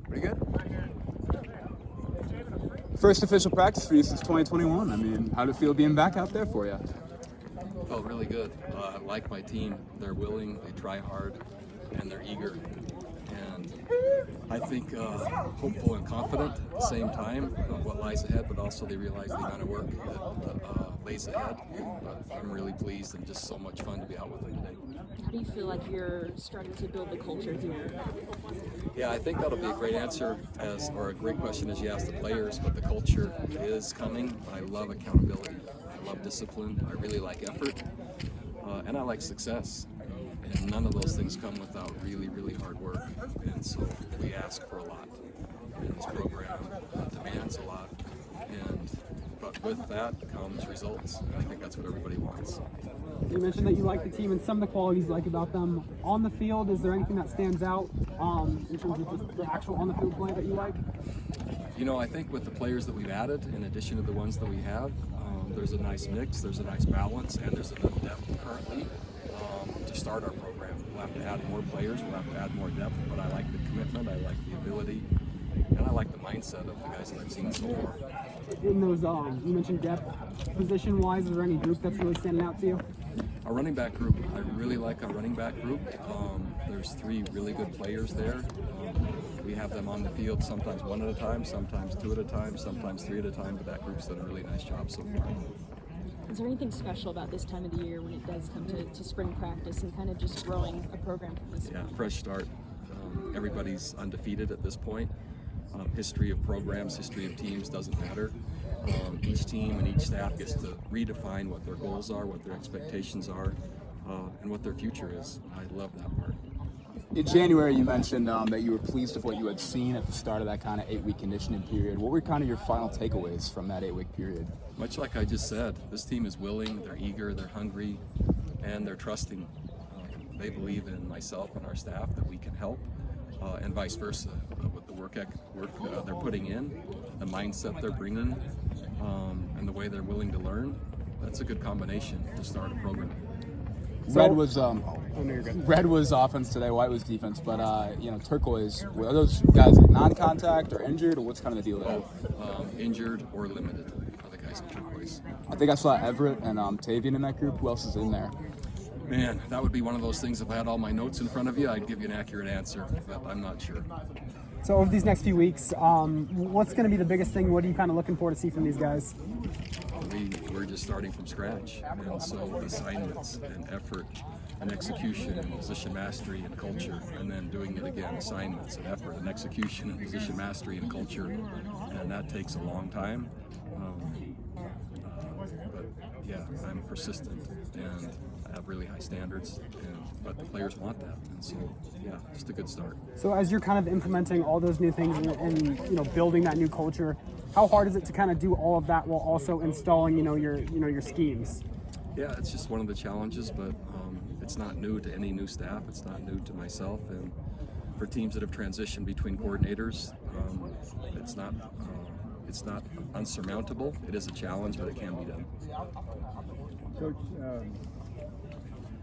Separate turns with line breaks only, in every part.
Pretty good. First official practice for you since 2021. I mean, how did it feel being back out there for you?
Felt really good. I like my team. They're willing, they try hard, and they're eager. And I think hopeful and confident at the same time of what lies ahead, but also they realize the amount of work that lays ahead. But I'm really pleased and just so much fun to be out with them today.
How do you feel like you're starting to build the culture here?
Yeah, I think that'll be a great answer or a great question as you ask the players, but the culture is coming. I love accountability. I love discipline. I really like effort. And I like success. And none of those things come without really, really hard work. And so we ask for a lot. And this program demands a lot. But with that comes results. And I think that's what everybody wants.
You mentioned that you like the team and some of the qualities you like about them. On the field, is there anything that stands out in terms of just the actual on-the-field play that you like?
You know, I think with the players that we've added, in addition to the ones that we have, there's a nice mix, there's a nice balance, and there's enough depth currently to start our program. We'll have to add more players, we'll have to add more depth, but I like the commitment, I like the ability, and I like the mindset of the guys that I've seen so far.
In those, you mentioned depth, position-wise, is there any group that's really standing out to you?
Our running back group, I really like our running back group. There's 3 really good players there. We have them on the field sometimes 1 at a time, sometimes 2 at a time, sometimes 3 at a time, but that group's done a really nice job so far.
Is there anything special about this time of the year when it does come to spring practice and kind of just growing a program from this?
Yeah, fresh start. Everybody's undefeated at this point. History of programs, history of teams doesn't matter. Each team and each staff gets to redefine what their goals are, what their expectations are, and what their future is. I love that part.
In January, you mentioned that you were pleased with what you had seen at the start of that kind of 8-week conditioning period. What were kind of your final takeaways from that 8-week period?
Much like I just said, this team is willing, they're eager, they're hungry, and they're trusting. They believe in myself and our staff that we can help, and vice versa. With the work they're putting in, the mindset they're bringing, and the way they're willing to learn, that's a good combination to start a program.
Red was red was offense today, white was defense, but turquoise, were those guys non-contact or injured, or what's kind of the deal there?
Both injured or limited are the guys in turquoise.
I think I saw Everett and Tavian in that group. Who else is in there?
Man, that would be one of those things. If I had all my notes in front of you, I'd give you an accurate answer, but I'm not sure.
So over these next few weeks, what's going to be the biggest thing? What are you kind of looking for to see from these guys?
We're just starting from scratch, and so assignments and effort and execution and position mastery and culture, and then doing it again, assignments and effort and execution and position mastery and culture, and that takes a long time. But yeah, I'm persistent and I have really high standards, but the players want that, and so yeah, just a good start.
So as you're kind of implementing all those new things and building that new culture, how hard is it to kind of do all of that while also installing your schemes?
Yeah, it's just one of the challenges, but it's not new to any new staff. It's not new to myself, and for teams that have transitioned between coordinators, it's not unsurmountable. It is a challenge, but it can be done.
Coach,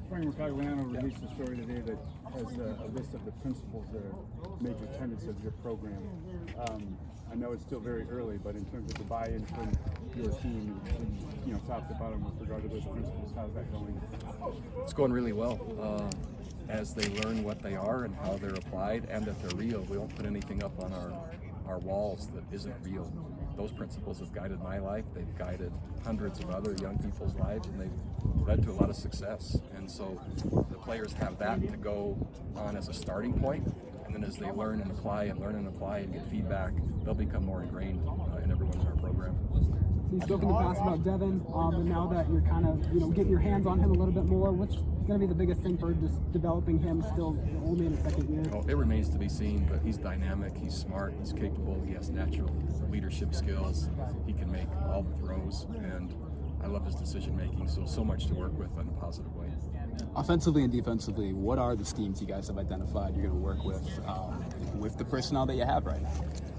Frank Mercado released a story today that has a list of the principles that are major tenets of your program. I know it's still very early, but in terms of the buy-in from your team, top to bottom with regard to those principles, how's that going?
It's going really well. As they learn what they are and how they're applied and that they're real, we don't put anything up on our walls that isn't real. Those principles have guided my life, they've guided hundreds of other young people's lives, and they've led to a lot of success. And so the players have that to go on as a starting point, and then as they learn and apply and get feedback, they'll become more ingrained in everyone in our program.
You spoke in the past about Devin, and now that you're kind of getting your hands on him a little bit more, what's going to be the biggest thing for just developing him still only in his second year?
Oh, it remains to be seen, but he's dynamic, he's smart, he's capable, he has natural leadership skills, he can make all the throws, and I love his decision making, so much to work with in a positive way.
Offensively and defensively, what are the schemes you guys have identified you're going to work with the personnel that you have right now?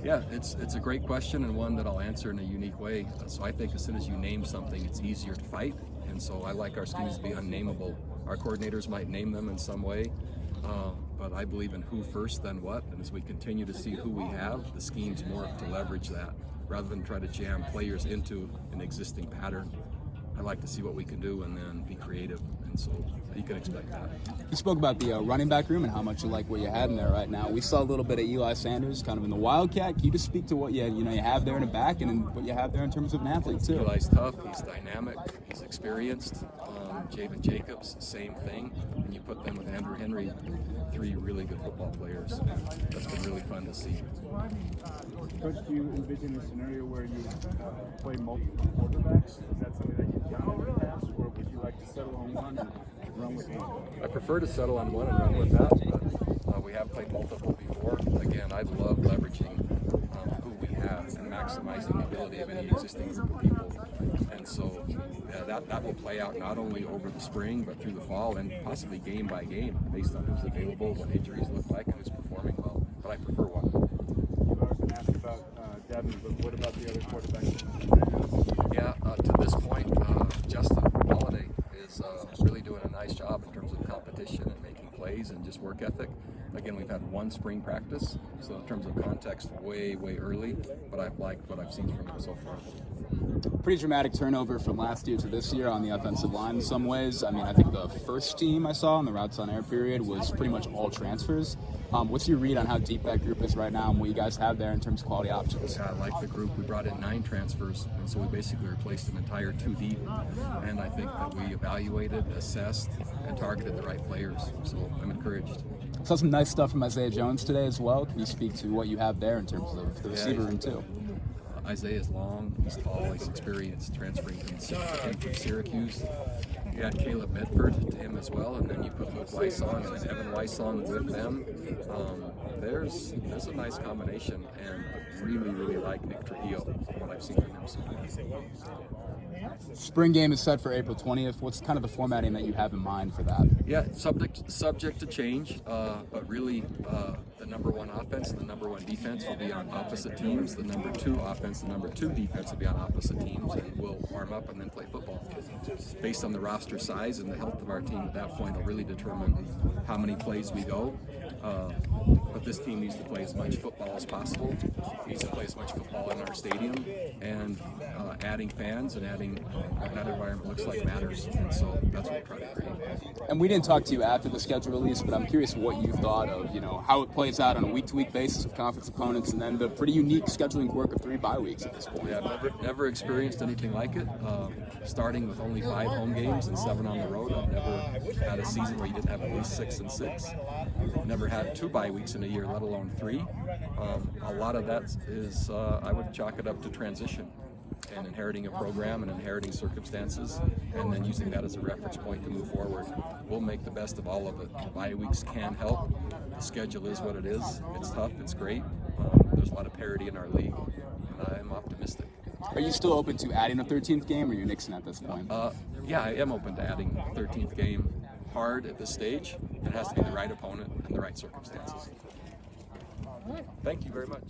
Yeah, it's a great question, and one that I'll answer in a unique way. So I think as soon as you name something, it's easier to fight, and so I like our schemes to be unnameable. Our coordinators might name them in some way, but I believe in who first, then what. And as we continue to see who we have, the schemes morph to leverage that rather than try to jam players into an existing pattern. I like to see what we can do and then be creative, and so you can expect that.
You spoke about the running back room and how much you like what you had in there right now. We saw a little bit of Eli Sanders kind of in the Wildcat. Can you just speak to what you have there in the back and what you have there in terms of an athlete too?
Eli's tough, he's dynamic, he's experienced. Javen Jacobs, same thing. And you put them with Andrew Henry, 3 really good football players. That's been really fun to see.
Coach, do you envision a scenario where you play multiple quarterbacks? Is that something that you've done in the past, or would you like to settle on one and run with one?
I prefer to settle on one and run with that, but we have played multiple before. Again, I love leveraging who we have and maximizing the ability of any existing group of people. And so that will play out not only over the spring, but through the fall and possibly game by game based on who's available, what injuries look like, and who's performing well. But I prefer one.
You've already been asked about Devin, but what about the other quarterbacks?
Yeah, to this point, Justin Holiday is really doing a nice job in terms of competition and making plays and just work ethic. Again, we've had 1 spring practice, so in terms of context, way early, but I've liked what I've seen from him so far.
Pretty dramatic turnover from last year to this year on the offensive line in some ways. I mean, I think the first team I saw in the routes on air period was pretty much all transfers. What's your read on how deep that group is right now and what you guys have there in terms of quality options?
Yeah, I like the group. We brought in 9 transfers, and so we basically replaced an entire 2 deep. And I think that we evaluated, assessed, and targeted the right players. So I'm encouraged.
Saw some nice stuff from Isaiah Jones today as well. Can you speak to what you have there in terms of the receiver room too?
Isaiah's long, he's tall, he's experienced, transferring from Syracuse. You add Caleb Medford to him as well, and then you put Luke Weissong and then Evan Weissong with them. There's a nice combination, and really like Nick Trujillo, what I've seen from him so far.
Spring game is set for April 20th. What's kind of the formatting that you have in mind for that?
Yeah, subject to change, but really the number 1 offense and the number 1 defense will be on opposite teams. The number 2 offense and number 2 defense will be on opposite teams, and we'll warm up and then play football. Based on the roster size and the health of our team at that point will really determine how many plays we go. But this team needs to play as much football as possible, needs to play as much football in our stadium, and adding fans and adding what that environment looks like matters, and so that's what we're trying to create.
And we didn't talk to you after the schedule release, but I'm curious what you thought of, how it plays out on a week-to-week basis with conference opponents, and then the pretty unique scheduling quirk of 3 bye weeks at this point.
Yeah, never experienced anything like it. Starting with only 5 home games and 7 on the road, I've never had a season where you didn't have at least 6 and 6. Never had 2 bye weeks in a year, let alone 3. A lot of that is, I would chalk it up to transition and inheriting a program and inheriting circumstances, and then using that as a reference point to move forward. We'll make the best of all of it. Bye weeks can help. The schedule is what it is. It's tough. It's great. There's a lot of parity in our league, and I'm optimistic.
Are you still open to adding a 13th game, or you're nixing at this point?
Yeah, I am open to adding a 13th game. Hard at this stage. It has to be the right opponent and the right circumstances. Thank you very much.